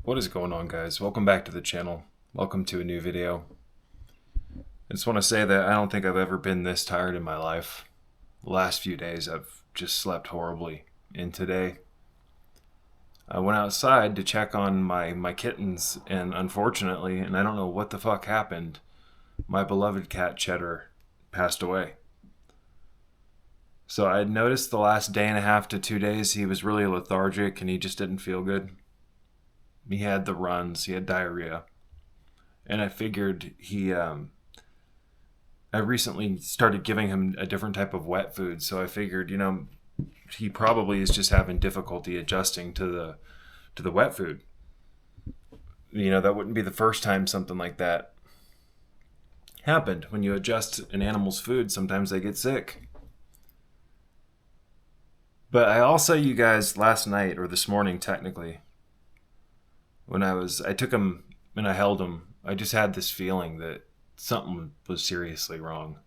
What is going on, guys? Welcome back to the channel. Welcome to a new video. I just want to say that I don't think I've ever been this tired in my life. The last few days I've just slept horribly. And today I went outside to check on my kittens, and unfortunately, and I don't know what the fuck happened, my beloved cat Chedder passed away. So I had noticed the last day and a half to 2 days he was really lethargic and he just didn't feel good. He had the runs, he had diarrhea. And I figured I recently started giving him a different type of wet food, so I figured, he probably is just having difficulty adjusting to the wet food. That wouldn't be the first time something like that happened. When you adjust an animal's food, sometimes they get sick. But I also, you guys, last night, or this morning technically, when I took him and I held him, I just had this feeling that something was seriously wrong.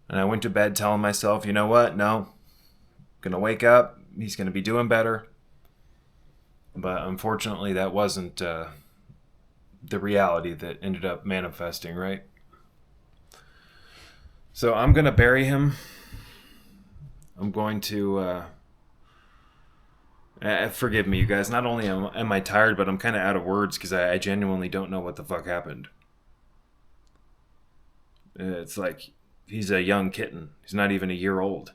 And I went to bed telling myself, you know what? No, gonna wake up. He's gonna be doing better. But unfortunately, that wasn't the reality that ended up manifesting, right? So I'm gonna bury him. I'm going to forgive me, you guys. Not only am I tired, but I'm kind of out of words because I genuinely don't know what the fuck happened. It's like he's a young kitten. He's not even a year old.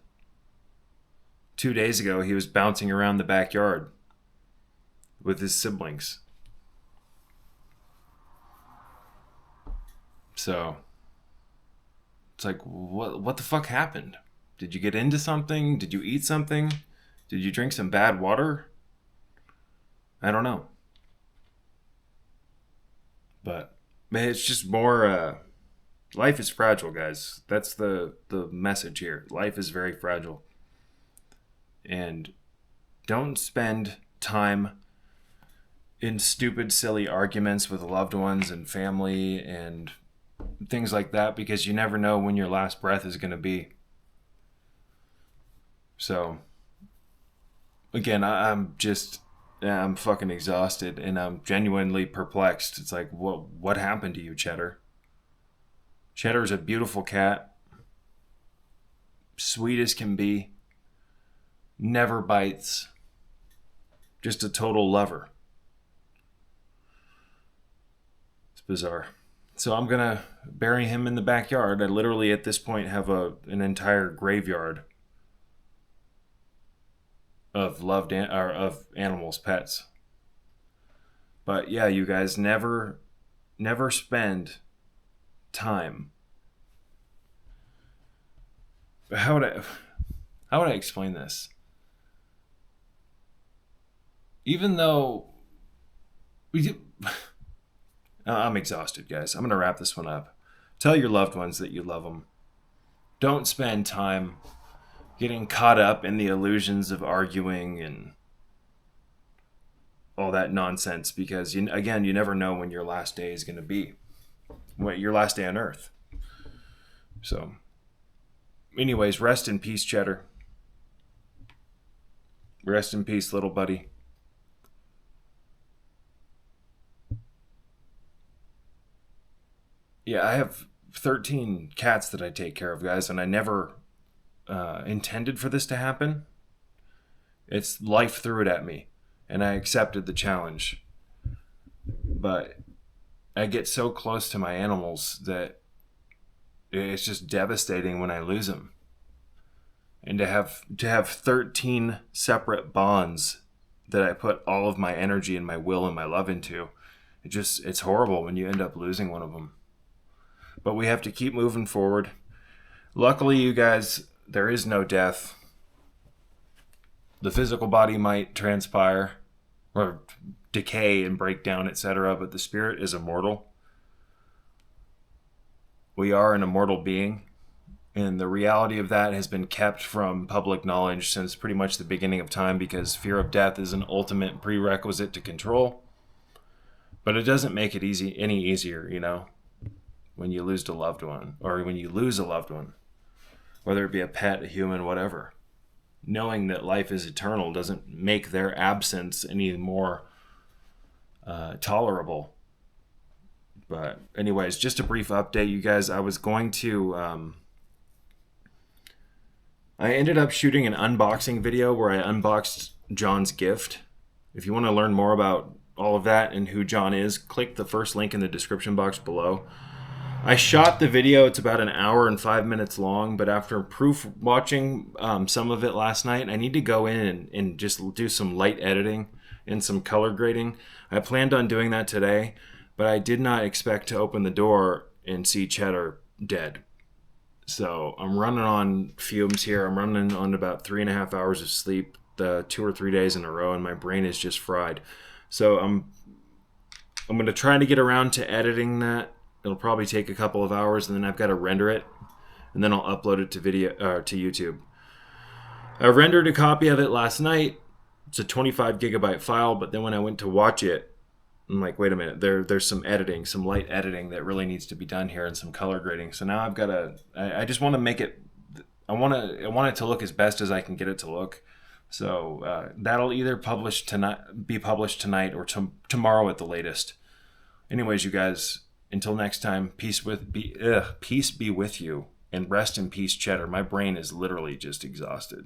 2 days ago, he was bouncing around the backyard with his siblings. So it's like, what the fuck happened? Did you get into something? Did you eat something? Did you drink some bad water? I don't know. But it's just more, life is fragile, guys. That's the message here. Life is very fragile. And don't spend time in stupid, silly arguments with loved ones and family and things like that, because you never know when your last breath is going to be. So, again, I'm fucking exhausted and I'm genuinely perplexed. It's like, what happened to you, Chedder? Cheddar's a beautiful cat, sweet as can be, never bites, just a total lover. It's bizarre. So I'm gonna bury him in the backyard. I literally at this point have an entire graveyard of of animals, pets. But yeah, you guys, never spend time. How would I explain this? Even though I'm exhausted, guys. I'm gonna wrap this one up. Tell your loved ones that you love them. Don't spend time getting caught up in the illusions of arguing and all that nonsense, because you never know when your last day is going to be, what your last day on earth. So anyways, rest in peace, Chedder. Rest in peace, little buddy. Yeah, I have 13 cats that I take care of, guys, and I never intended for this to happen. It's life threw it at me, and I accepted the challenge. But I get so close to my animals that it's just devastating when I lose them. And to have 13 separate bonds that I put all of my energy and my will and my love into, it's horrible when you end up losing one of them. But we have to keep moving forward. Luckily, you guys, there is no death. The physical body might transpire or decay and break down, etc., but the spirit is immortal. We are an immortal being, and the reality of that has been kept from public knowledge since pretty much the beginning of time, because fear of death is an ultimate prerequisite to control. But it doesn't make it any easier, when you lose a loved one, or when you lose a loved one, whether it be a pet, a human, whatever. Knowing that life is eternal doesn't make their absence any more tolerable. But anyways, just a brief update, you guys. I was going to I ended up shooting an unboxing video where I unboxed John's gift. If you want to learn more about all of that and who John is, click the first link in the description box below. I shot the video. It's about an hour and 5 minutes long, but after proof watching some of it last night, I need to go in and just do some light editing and some color grading. I planned on doing that today, but I did not expect to open the door and see Chedder dead. So I'm running on fumes here. I'm running on about 3.5 hours of sleep, the 2 or 3 days in a row, and my brain is just fried. So I'm going to try to get around to editing that. It'll probably take a couple of hours, and then I've got to render it, and then I'll upload it to to YouTube. I rendered a copy of it last night. It's a 25 gigabyte file, but then when I went to watch it, I'm like, wait a minute, there's some editing, some light editing that really needs to be done here, and some color grading. So now I've got to, I just want to make it, I want it to look as best as I can get it to look. So that'll either be published tonight or tomorrow at the latest. Anyways, you guys, until next time, peace be with you, and rest in peace, Chedder. My brain is literally just exhausted.